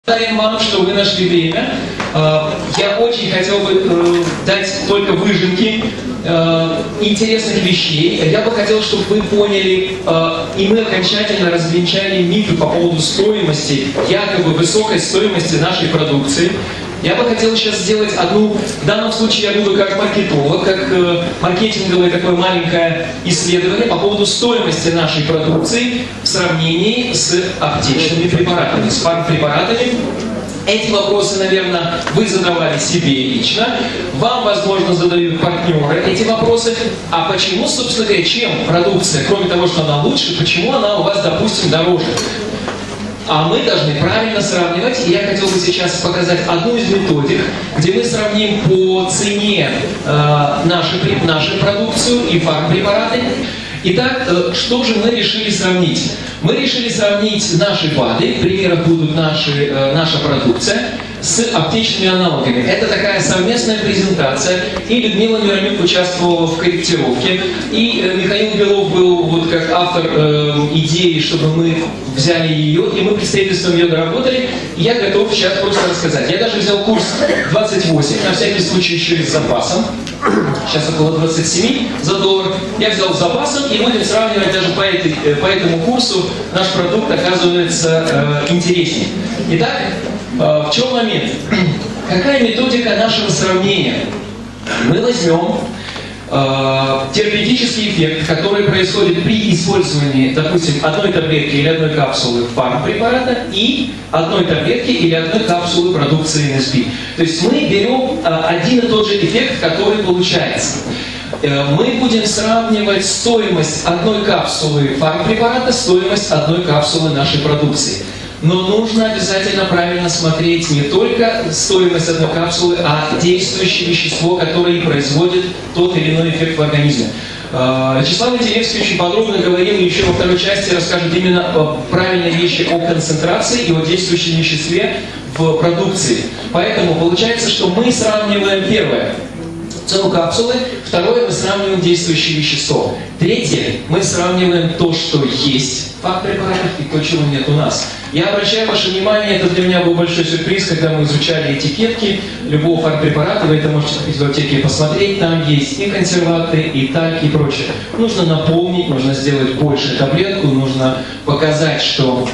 Благодарен вам, что вы нашли время. Я очень хотел бы дать только выжимки интересных вещей. Я бы хотел, чтобы вы поняли, и мы окончательно развенчали мифы по поводу стоимости, якобы высокой стоимости нашей продукции. Я бы хотел сейчас сделать одну, в данном случае я буду как маркетолог, как маркетинговое такое маленькое исследование по поводу стоимости нашей продукции в сравнении с аптечными препаратами, с фармпрепаратами. Эти вопросы, наверное, вы задавали себе лично. Вам, возможно, задают партнеры эти вопросы. А почему, собственно говоря, чем продукция, кроме того, что она лучше, почему она у вас, допустим, дороже? А мы должны правильно сравнивать. И я хотел бы сейчас показать одну из методик, где мы сравним по цене нашу продукцию и фармпрепараты. Итак, что же мы решили сравнить? Мы решили сравнить наши БАДы, в примерах будут наша продукция, с аптечными аналогами. Это такая совместная презентация, и Людмила Миронюк участвовала в корректировке, и Михаил Белов был вот как автор идеи, чтобы мы взяли ее, и мы представительством ее доработали, и я готов сейчас просто рассказать. Я даже взял курс 28, на всякий случай еще и с запасом. Сейчас около 27 за $1. Я взял с запасом, и будем сравнивать даже по этому курсу. Наш продукт оказывается интереснее. Итак, в чем момент? Какая методика нашего сравнения? Мы возьмем терапевтический эффект, который происходит при использовании, допустим, одной таблетки или одной капсулы фармпрепарата и одной таблетки или одной капсулы продукции НСП. То есть мы берем один и тот же эффект, который получается. Мы будем сравнивать стоимость одной капсулы фармпрепарата, стоимость одной капсулы нашей продукции. Но нужно обязательно правильно смотреть не только стоимость одной капсулы, а действующее вещество, которое производит тот или иной эффект в организме. Вячеслав Интересский очень подробно говорил, и еще во второй части расскажет именно правильные вещи о концентрации и о действующем веществе в продукции. Поэтому получается, что мы сравниваем первое — цену капсулы, второе — мы сравниваем действующее вещество, третье — мы сравниваем то, что есть в фармпрепаратах, и то, чего нет у нас. Я обращаю ваше внимание, это для меня был большой сюрприз, когда мы изучали этикетки любого фармпрепарата, вы это можете купить в аптеке и посмотреть, там есть и консерванты, и тальк, и прочее. Нужно наполнить, нужно сделать больше таблетку, нужно показать, что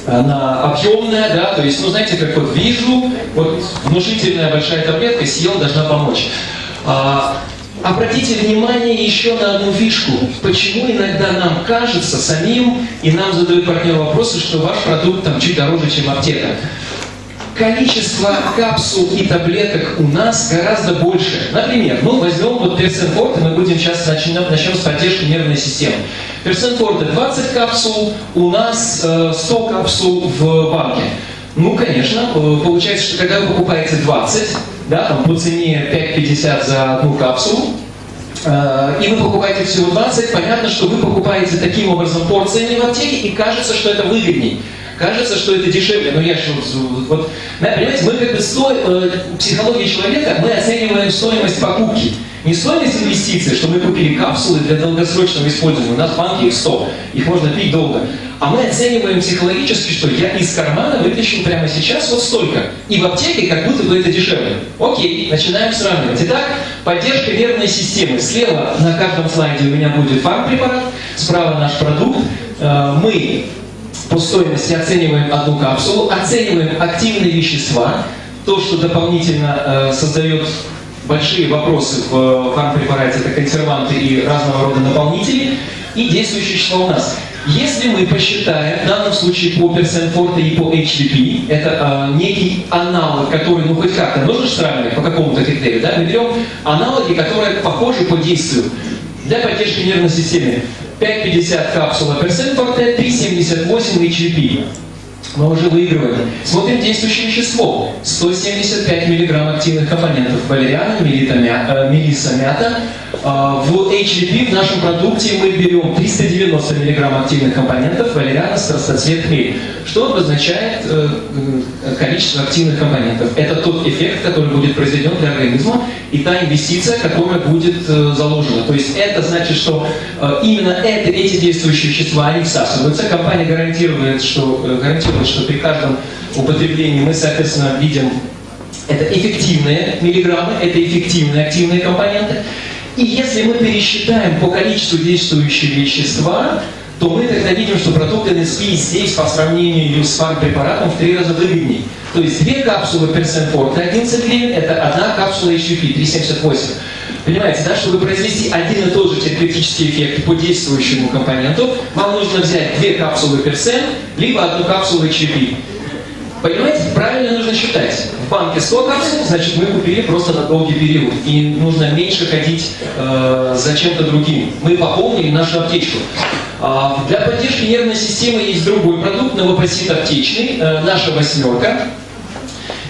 она объемная, да, то есть, ну, знаете, как вот вижу, вот внушительная большая таблетка, съел, должна помочь. Обратите внимание еще на одну фишку. Почему иногда нам кажется самим, и нам задают партнеры вопросы, что ваш продукт там чуть дороже, чем аптека. Количество капсул и таблеток у нас гораздо больше. Например, мы возьмем вот Персенфорте, мы будем сейчас начнем с поддержки нервной системы. Персенфорте 20 капсул, у нас 100 капсул в банке. Ну, конечно, получается, что когда вы покупаете 20, да, там по цене 5,50 за одну капсулу, и вы покупаете всего 20, понятно, что вы покупаете таким образом порциями в аптеке, и кажется, что это выгодней. Кажется, что это дешевле. Но я же вот, понимаете, мы как бы психология человека, мы оцениваем стоимость покупки. Не стоимость инвестиций, что мы купили капсулы для долгосрочного использования, у нас в банке их 100, их можно пить долго. А мы оцениваем психологически, что я из кармана вытащил прямо сейчас вот столько. И в аптеке как будто бы это дешевле. Окей, начинаем сравнивать. Итак, поддержка нервной системы. Слева на каждом слайде у меня будет фармпрепарат, справа наш продукт. Мы по стоимости оцениваем одну капсулу, оцениваем активные вещества, то, что дополнительно создает большие вопросы в фармпрепарате, это консерванты и разного рода наполнители, и действующие вещества у нас. Если мы посчитаем, в данном случае по Персенфорте и по HVP, это некий аналог, который, ну хоть как-то, нужно сравнивать по какому-то критерию, да? Мы берем аналоги, которые похожи по действию для поддержки нервной системы. 5,50 капсула Персенфорте, 3,78 HVP. Мы уже выигрываем. Смотрим действующее вещество. 175 мг активных компонентов валериана, мелисса, мята. В HVP, в нашем продукте, мы берем 390 мг активных компонентов валериана, страстоцвет, хмель. Что обозначает количество активных компонентов? Это тот эффект, который будет произведен для организма, и та инвестиция, которая будет заложена. То есть это значит, что именно эти действующие вещества, они всасываются. Компания гарантирует, что при каждом употреблении мы, соответственно, видим, это эффективные миллиграммы, это эффективные активные компоненты. И если мы пересчитаем по количеству действующего вещества, то мы тогда видим, что продукт NSP здесь по сравнению с фармпрепаратом в 3 раза выгоднее. То есть 2 капсулы персенфорта 11 гривен, это 1 капсула HVP 3,78. Понимаете, да, чтобы произвести один и тот же терапевтический эффект по действующему компоненту, вам нужно взять 2 капсулы персен, либо 1 капсулу HVP. Понимаете, правильно нужно считать. В банке 100 капсул, значит мы купили просто на долгий период. И нужно меньше ходить за чем-то другим. Мы пополнили нашу аптечку. Для поддержки нервной системы есть другой продукт, новопосит аптечный, наша 8.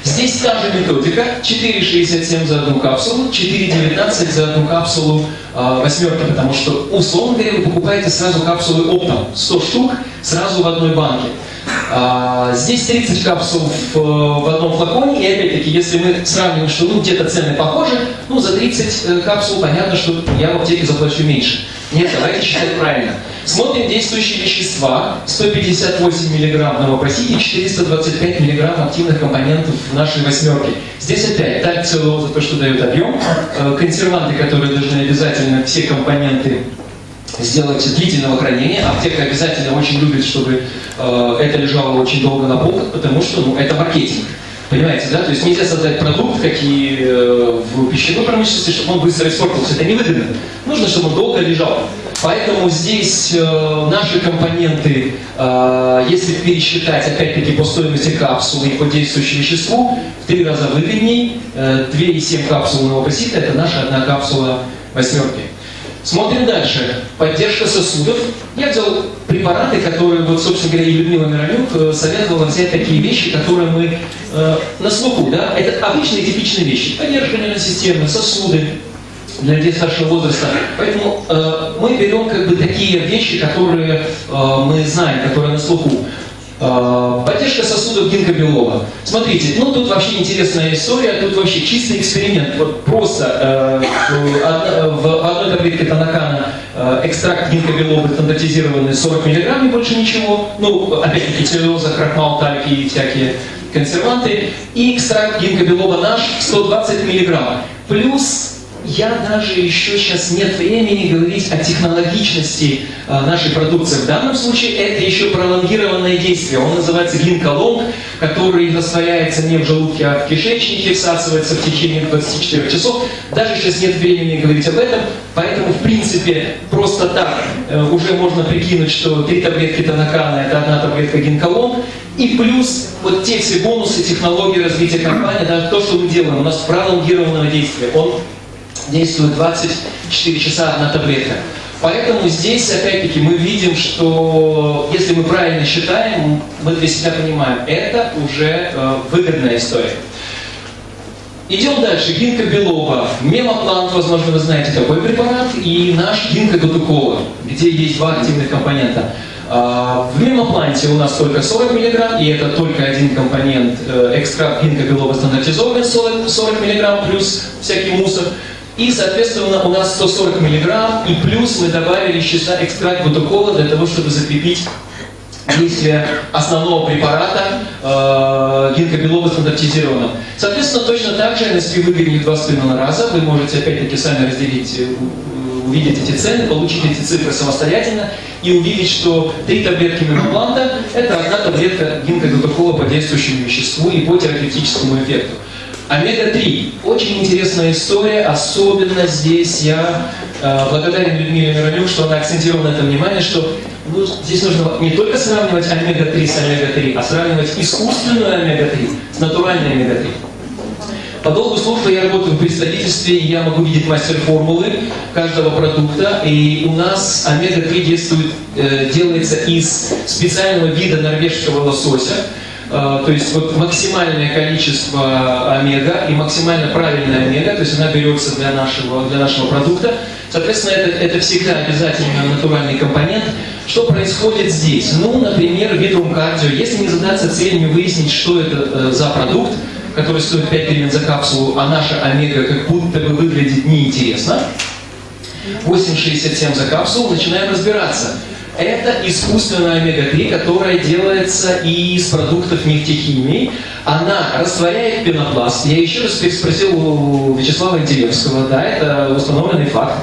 Здесь та же методика, 4,67 за 1 капсулу, 4,19 за 1 капсулу 8, потому что, условно говоря, вы покупаете сразу капсулы оптом, 100 штук сразу в одной банке. Здесь 30 капсул в одном флаконе, и опять-таки, если мы сравниваем, что где-то цены похожи, за 30 капсул понятно, что я в аптеке заплачу меньше. Нет, давайте считать правильно. Смотрим действующие вещества, 158 мг новопросите, 425 мг активных компонентов в нашей 8. Здесь опять тальцеллулоза, то, что дает объем, консерванты, которые должны обязательно все компоненты сделать длительного хранения. Аптека обязательно очень любит, чтобы это лежало очень долго на полках, потому что это маркетинг. Понимаете, да? То есть нельзя создать продукт, как и в пищевой промышленности, чтобы он быстро испортился. Это невыгодно. Нужно, чтобы он долго лежал. Поэтому здесь наши компоненты, если пересчитать, опять-таки, по стоимости капсулы и по действующему веществу, в 3 раза выгоднее. 2,7 капсул новопросита, это наша 1 капсула 8. Смотрим дальше. Поддержка сосудов. Я взял препараты, которые, собственно говоря, и Людмила Миронюк советовала взять такие вещи, которые мы на слуху, да, это обычные типичные вещи. Поддержка нервной системы, сосуды для людей старшего возраста. Поэтому мы берем такие вещи, которые мы знаем, которые на слуху. Поддержка сосудов гинкобелова. Смотрите, тут вообще интересная история, тут вообще чистый эксперимент. Вот просто в одной таблетке Танакана экстракт гинкобелова стандартизированный 40 мг, и больше ничего. Опять-таки целлюлоза, крахмал, тальки и всякие консерванты. И экстракт гинкобелова наш 120 мг. Плюс я даже еще сейчас нет времени говорить о технологичности нашей продукции. В данном случае это еще пролонгированное действие. Он называется гинколонг, который растворяется не в желудке, а в кишечнике, всасывается в течение 24 часов. Даже сейчас нет времени говорить об этом, поэтому, в принципе, просто так уже можно прикинуть, что 3 таблетки Танакана – это 1 таблетка гинколонг. И плюс вот те все бонусы, технологии развития компании, даже то, что мы делаем, у нас пролонгированное действие. Он действует 24 часа 1 таблетка. Поэтому здесь, опять-таки, мы видим, что если мы правильно считаем, мы для себя понимаем, это уже выгодная история. Идем дальше. Гинкобелова. Мемоплант, возможно, вы знаете такой препарат, и наш гинкодутукола, где есть 2 активных компонента. В мемопланте у нас только 40 мг, и это только один компонент, экстракт гинкобелова стандартизованный 40 мг, плюс всякий мусор. И, соответственно, у нас 140 мг, и плюс мы добавили еще экстракт бутукола для того, чтобы закрепить действие основного препарата гинкобелова стандартизированного. Соответственно, точно так же NSP выгоднее в 2,5 раза. Вы можете, опять-таки, сами разделить, увидеть эти цены, получить эти цифры самостоятельно и увидеть, что 3 таблетки мемопланта – это 1 таблетка гинкобутукола по действующему веществу и по терапевтическому эффекту. Омега-3. Очень интересная история, особенно здесь я благодарен Людмиле Миронюк, что она акцентировала на это внимание, что здесь нужно не только сравнивать омега-3 с омега-3, а сравнивать искусственную омега-3 с натуральной омега-3. По долгу службы я работаю в представительстве, и я могу видеть мастер-формулы каждого продукта, и у нас омега-3 делается из специального вида норвежского лосося. То есть максимальное количество омега и максимально правильная омега, то есть она берется для нашего продукта. Соответственно, это всегда обязательно натуральный компонент. Что происходит здесь? Например, Vitrum Cardio. Если не задаться целью выяснить, что это за продукт, который стоит 5 гривен за капсулу, а наша омега как будто бы выглядит неинтересно, 8,67 за капсулу, начинаем разбираться. Это искусственная омега-3, которая делается из продуктов нефтехимии. Она растворяет пенопласт. Я еще раз спросил у Вячеслава Интелевского, да, это установленный факт.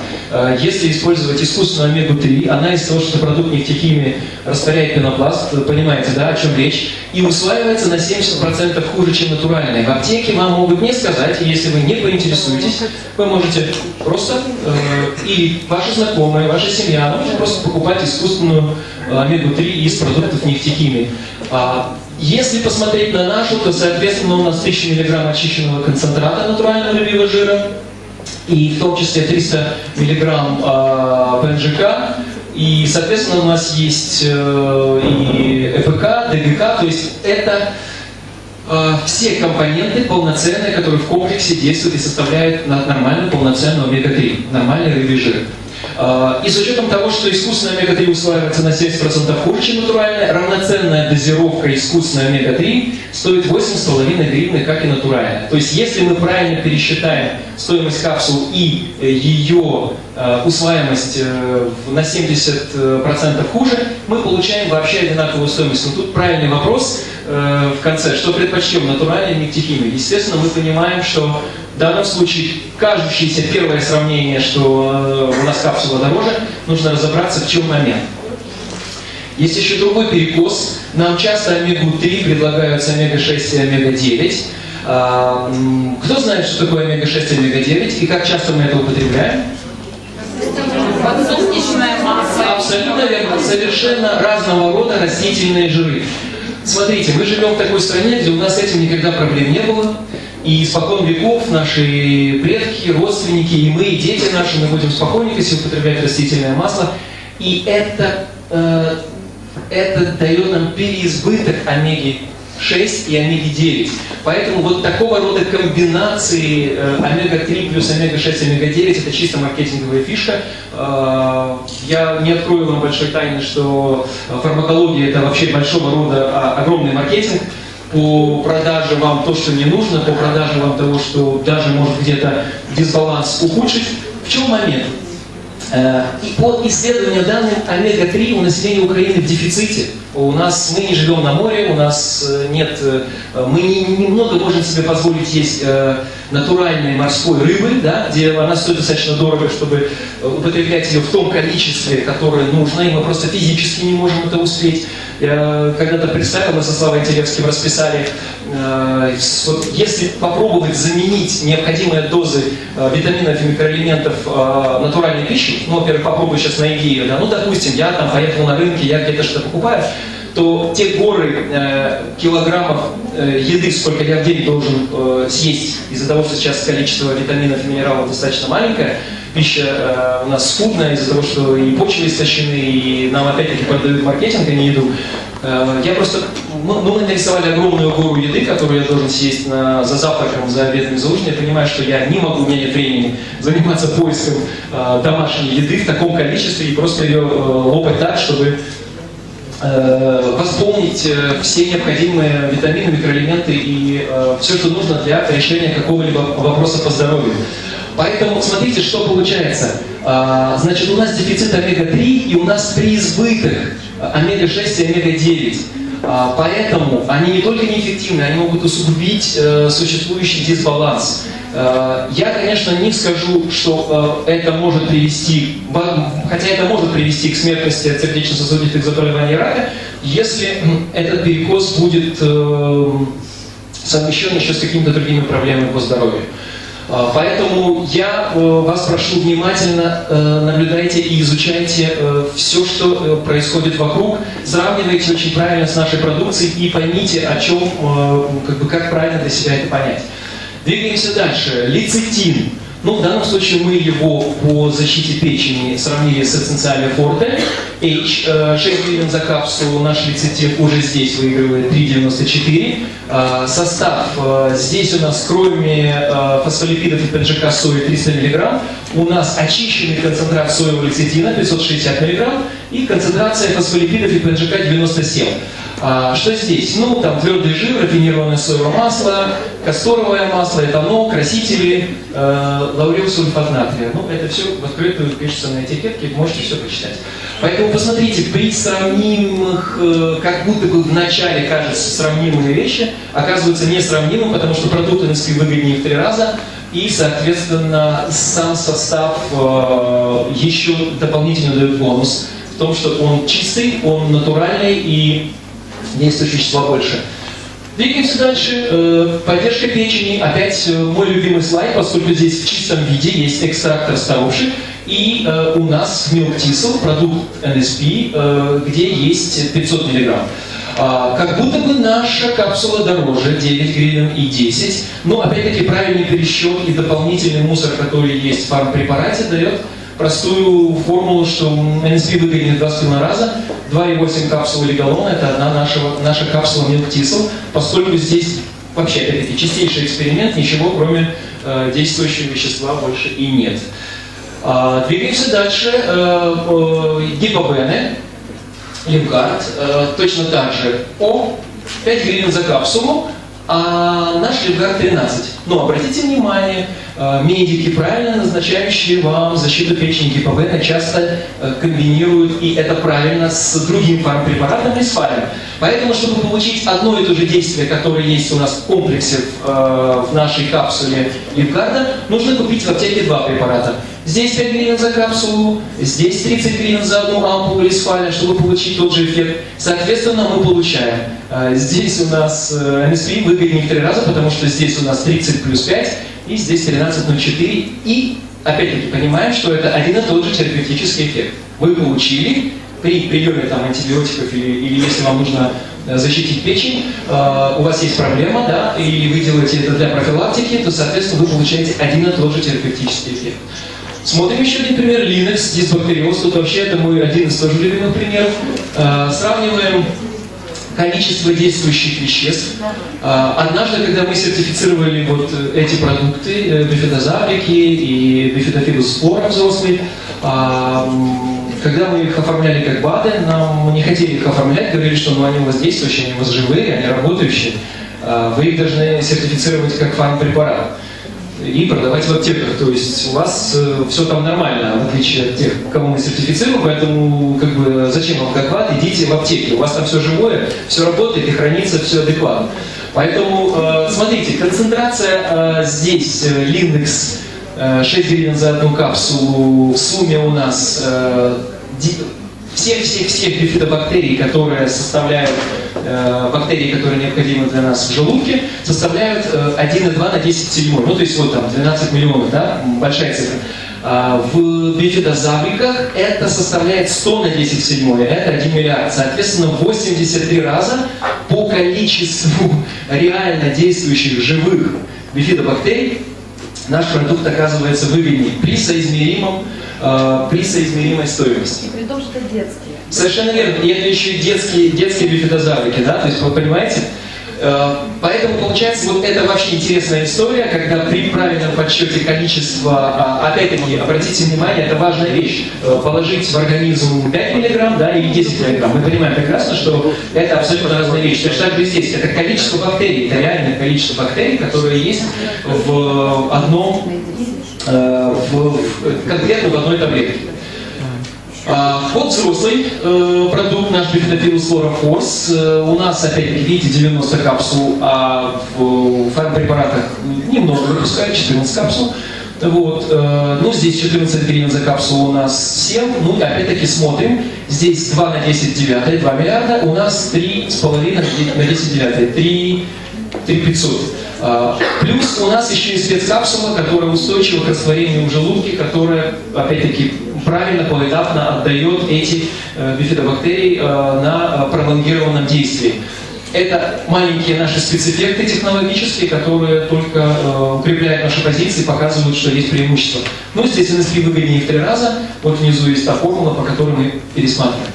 Если использовать искусственную омегу-3, она из того, что продукт нефтехимии растворяет пенопласт, понимаете, да, о чем речь, и усваивается на 70% хуже, чем натуральная. В аптеке вам могут не сказать, и если вы не поинтересуетесь, вы можете просто, или ваши знакомые, ваша семья, можете просто покупать искусственную омегу-3 из продуктов нефтехимии. Если посмотреть на нашу, то, соответственно, у нас 1000 мг очищенного концентрата натурального рыбьего жира, и в том числе 300 мг ПНЖК, и, соответственно, у нас есть и ЭПК, ДГК, то есть это все компоненты полноценные, которые в комплексе действуют и составляют нормальную полноценную омега-3, нормальный рыбий жир. И с учетом того, что искусственная омега-3 усваивается на 70% хуже, чем натуральная, равноценная дозировка искусственной омега-3 стоит 8,5 гривны, как и натуральная. То есть, если мы правильно пересчитаем стоимость капсул и ее усваиваемость на 70% хуже, мы получаем вообще одинаковую стоимость. Но тут правильный вопрос в конце, что предпочтем, натуральной или нефтехимии. Естественно, мы понимаем, что в данном случае кажущееся первое сравнение, что у нас капсула дороже, нужно разобраться, в чем момент. Есть еще другой перекос. Нам часто омегу-3 предлагаются омега-6 и омега-9. Кто знает, что такое омега-6 и омега-9 и как часто мы это употребляем? Абсолютно верно. Совершенно разного рода растительные жиры. Смотрите, мы живем в такой стране, где у нас с этим никогда проблем не было. И испокон веков наши предки, родственники, и мы, и дети наши, мы будем спокойненько себе употреблять растительное масло. И это дает нам переизбыток омеги-6 и омеги-9. Поэтому вот такого рода комбинации омега-3 плюс омега-6 и омега-9 это чисто маркетинговая фишка. Я не открою вам большой тайны, что фармакология это вообще большого рода огромный маркетинг. По продаже вам то, что не нужно, по продаже вам того, что даже может где-то дисбаланс ухудшить. В чем момент? И по исследованию данным, омега-3 у населения Украины в дефиците. Мы не живем на море, у нас нет, мы немного можем себе позволить есть натуральной морской рыбы, да, где она стоит достаточно дорого, чтобы употреблять ее в том количестве, которое нужно, и мы просто физически не можем это успеть. Я когда-то представил, мы со Славой Интелевским расписали, если попробовать заменить необходимые дозы витаминов и микроэлементов натуральной пищей, во-первых, попробуй сейчас найди ее, да, допустим, я там поехал на рынке, я где-то что-то покупаю, то те горы килограммов еды, сколько я в день должен съесть, из-за того, что сейчас количество витаминов и минералов достаточно маленькое, пища у нас скудная из-за того, что и почвы истощены, и нам опять-таки продают маркетинг, а не еду. Мы нарисовали огромную гору еды, которую я должен съесть за завтраком, за обедом, за ужином. Я понимаю, что я не могу, у меня нет времени заниматься поиском домашней еды в таком количестве и просто ее лопать так, чтобы восполнить все необходимые витамины, микроэлементы и все, что нужно для решения какого-либо вопроса по здоровью. Поэтому смотрите, что получается. Значит, у нас дефицит омега-3 и у нас преизбыток омега-6 и омега-9. Поэтому они не только неэффективны, они могут усугубить существующий дисбаланс. Я, конечно, не скажу, что это может привести, хотя это может привести к смертности от сердечно-сосудистых заболеваний и рака, если этот перекос будет совмещен еще с какими-то другими проблемами по здоровью. Поэтому я вас прошу внимательно наблюдайте и изучайте все, что происходит вокруг, сравнивайте очень правильно с нашей продукцией и поймите, о чем, как правильно для себя это понять. Двигаемся дальше. Лецитин. В данном случае мы его по защите печени сравнили с эссенциале Форте. 6 гривен за капсулу, наш лецитин уже здесь выигрывает 3,94. Состав. Здесь у нас кроме фосфолипидов и ПНЖК сои 300 мг, у нас очищенный концентрат соевого лецитина 560 мг и концентрация фосфолипидов и ПНЖК 97. Что здесь? Ну, там твердый жир, рафинированное соевое масло, касторовое масло, этанол, красители, лаурилсульфат натрия. Ну, это все в открытую пишется на этикетке, можете все почитать. Поэтому посмотрите, при сравнимых, как будто бы вначале кажется сравнимые вещи, оказываются несравнимы, потому что продукт NSP выгоднее в 3 раза, и, соответственно, сам состав еще дополнительно дает бонус в том, что он чистый, он натуральный и действующие вещества больше. Двигаемся дальше. Поддержка печени. Опять мой любимый слайд, поскольку здесь в чистом виде есть экстракт расторопших. И у нас Milk Thistle, продукт NSP, где есть 500 мг. Как будто бы наша капсула дороже, 9 гривен и 10. Но опять-таки правильный пересчет и дополнительный мусор, который есть в фармпрепарате, дает простую формулу, что NSP выгоднее в 2,5 раза. 2,8 капсулы легалона – это одна наша капсула Milk Thistle, поскольку здесь вообще, опять-таки, чистейший эксперимент, ничего кроме действующего вещества больше и нет. Двигаемся дальше. Гипобены, Лимгард, точно так же 5 гривен за капсулу, а наш Лимгард 13. Но обратите внимание, медики, правильно назначающие вам защиту печени гипобена, часто комбинируют, и это правильно, с другим фармпрепаратом и с фарем. Поэтому, чтобы получить одно и то же действие, которое есть у нас в комплексе в нашей капсуле Лимгарда, нужно купить в аптеке 2 препарата. Здесь 5 гривен за капсулу, здесь 30 гривен за одну ампулу лисфаля, чтобы получить тот же эффект. Соответственно, мы получаем. Здесь у нас NSP выгоднее в 3 раза, потому что здесь у нас 30 плюс 5, и здесь 13,04. И, опять-таки, понимаем, что это один и тот же терапевтический эффект. Вы получили при приеме там, антибиотиков или если вам нужно защитить печень, у вас есть проблема, да, и вы делаете это для профилактики, то, соответственно, вы получаете один и тот же терапевтический эффект. Смотрим еще один пример, Linux, дисбактериоз. Тут вообще это мой один из тоже любимых примеров. Сравниваем количество действующих веществ. Однажды, когда мы сертифицировали вот эти продукты, бифидозабрики и бифидофилус спора взрослый, когда мы их оформляли как БАДы, нам не хотели их оформлять, говорили, что ну, они у вас действующие, они у вас живые, они работающие. Вы их должны сертифицировать как фармпрепарат и продавать в аптеках. То есть у вас все там нормально, в отличие от тех, кого мы сертифицируем, поэтому как бы зачем вам как БАД, идите в аптеки. У вас там все живое, все работает и хранится все адекватно. Поэтому смотрите, концентрация здесь Linux 6 гривен за одну капсулу, в сумме у нас всех бифидобактерий, которые составляют бактерии, которые необходимы для нас в желудке, составляют 1,2 на 10⁻. Ну, то есть вот там 12 миллионов, да, большая цифра. В бифидозабриках это составляет 100 на 10⁻, это 1 миллиард. Соответственно, 83 раза по количеству реально действующих живых бифидобактерий наш продукт оказывается выгоднее при соизмеримой стоимости. И при том, что это детские. Совершенно верно. И это еще и детские бифидозаврики, да? То есть, вы понимаете? Поэтому получается, вот это вообще интересная история, когда при правильном подсчете количества, опять-таки, обратите внимание, это важная вещь, положить в организм 5 мг, да, или 10 мг. Мы понимаем прекрасно, что это абсолютно разные вещи. То есть, так же здесь, это количество бактерий, это реальное количество бактерий, которые есть в одном, конкретно в одной таблетке. Вот взрослый продукт, наш бифидофилус флора форс. У нас, опять-таки, видите, 90 капсул, а в фармпрепаратах немного выпускают, 14 капсул. Вот. Ну, здесь 14 гривен за капсулу у нас 7. Ну, и опять-таки смотрим. Здесь 2 на 10 девятое, 2 миллиарда. У нас 3,5 на 10 девятое, 3,500. Плюс у нас еще и спецкапсула, которая устойчива к растворению в желудке, которая, опять-таки, правильно, поэтапно отдает эти бифидобактерии на пролонгированном действии. Это маленькие наши спецэффекты технологические, которые только укрепляют наши позиции, показывают, что есть преимущество. Ну, здесь NSP выгоднее в 3 раза. Вот внизу есть та формула, по которой мы пересматриваем.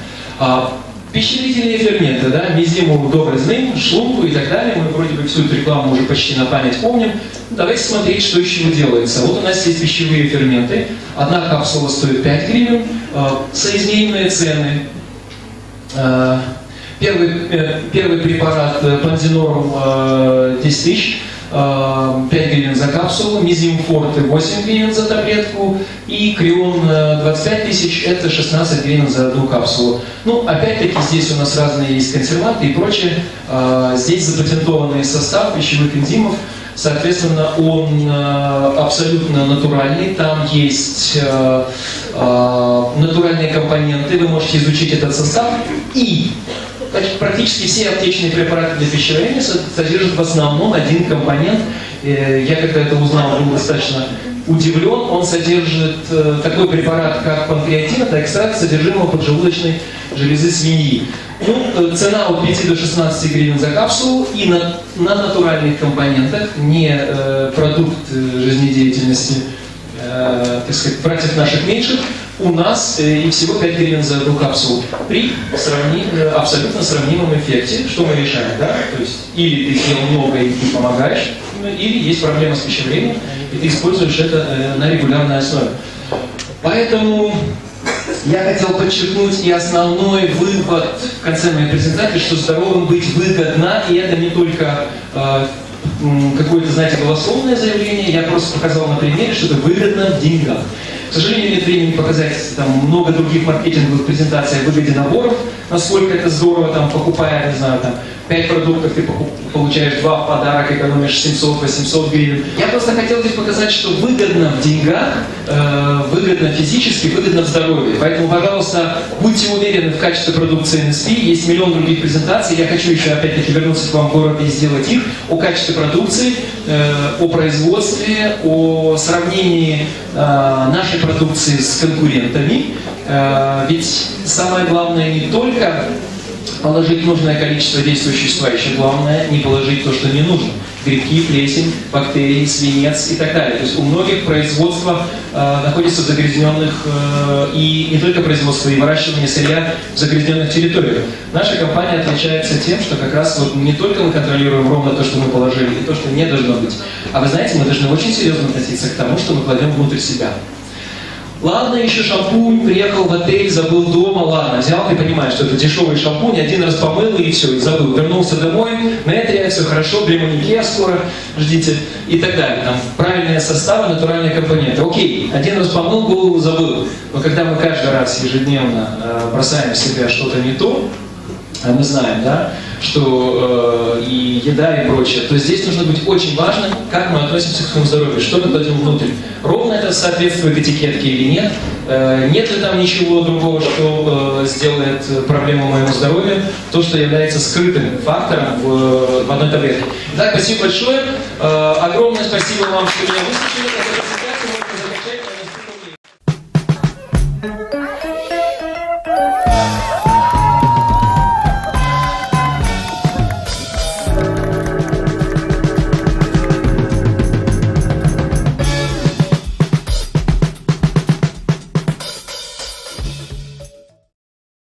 Пищеварительные ферменты, да, мизиму добрый шлунку и так далее. Мы вроде бы всю эту рекламу уже почти на память помним. Давайте смотреть, что еще делается. Вот у нас есть пищевые ферменты. Одна капсула стоит 5 гривен. Соизмеримые цены. Первый препарат Пандинорум 10 тысяч, 5 гривен за капсулу, Мизим Форте 8 гривен за таблетку и Крион 25 тысяч, это 16 гривен за одну капсулу. Ну, опять-таки, здесь у нас разные есть консерванты и прочее. Здесь запатентованный состав пищевых энзимов, соответственно, он абсолютно натуральный, там есть натуральные компоненты, вы можете изучить этот состав, и практически все аптечные препараты для пищеварения содержат в основном один компонент. Я когда это узнал, был достаточно удивлен. Он содержит такой препарат, как панкреатин, это экстракт содержимого поджелудочной железы свиньи. Ну, цена от 5 до 16 гривен за капсулу, и на натуральных компонентах, не продукт жизнедеятельности, так сказать, братьев наших меньших, у нас и всего 5 гривен за одну капсулу при абсолютно сравнимом эффекте. Что мы решаем, да? То есть или ты съел много и ты помогаешь, или есть проблема с пищеварением, и ты используешь это на регулярной основе. Поэтому я хотел подчеркнуть и основной вывод в конце моей презентации, что здоровым быть выгодно, и это не только какое-то, знаете, голословное заявление, я просто показал на примере, что это выгодно в деньгах. К сожалению, нет времени показать там много других маркетинговых презентаций о выгоде наборов, насколько это здорово, там, покупая, не знаю, там, 5 продуктов, ты получаешь 2 в подарок, экономишь 700-800 гривен. Я просто хотел здесь показать, что выгодно в деньгах, выгодно физически, выгодно в здоровье. Поэтому, пожалуйста, будьте уверены в качестве продукции NSP. Есть миллион других презентаций. Я хочу еще опять-таки вернуться к вам в город и сделать их о качестве продукции, о производстве, о сравнении нашей продукции с конкурентами. Ведь самое главное не только положить нужное количество действующих вещества, еще главное не положить то, что не нужно. Грибки, плесень, бактерии, свинец и так далее. То есть у многих производства находится в загрязненных, и не только производство, и выращивание сырья в загрязненных территориях. Наша компания отличается тем, что как раз вот не только мы контролируем ровно то, что мы положили, и то, что не должно быть. А вы знаете, мы должны очень серьезно относиться к тому, что мы кладем внутрь себя. Ладно, еще шампунь, приехал в отель, забыл дома, ладно, взял, ты понимаешь, что это дешевый шампунь, один раз помыл и все, и забыл. Вернулся домой, натрия, все хорошо, Бремоникея скоро, ждите, и так далее. Там правильные составы, натуральные компоненты. Окей, один раз помыл, голову забыл. Но когда мы каждый раз ежедневно бросаем в себя что-то не то, а мы знаем, да, что и еда и прочее, то здесь нужно быть очень важным, как мы относимся к своему здоровью, что мы кладем внутрь. Ровно это соответствует этикетке или нет, нет ли там ничего другого, что сделает проблему моему здоровью, то, что является скрытым фактором в одной таблетке. Итак, спасибо большое, огромное спасибо вам, что меня выслушали.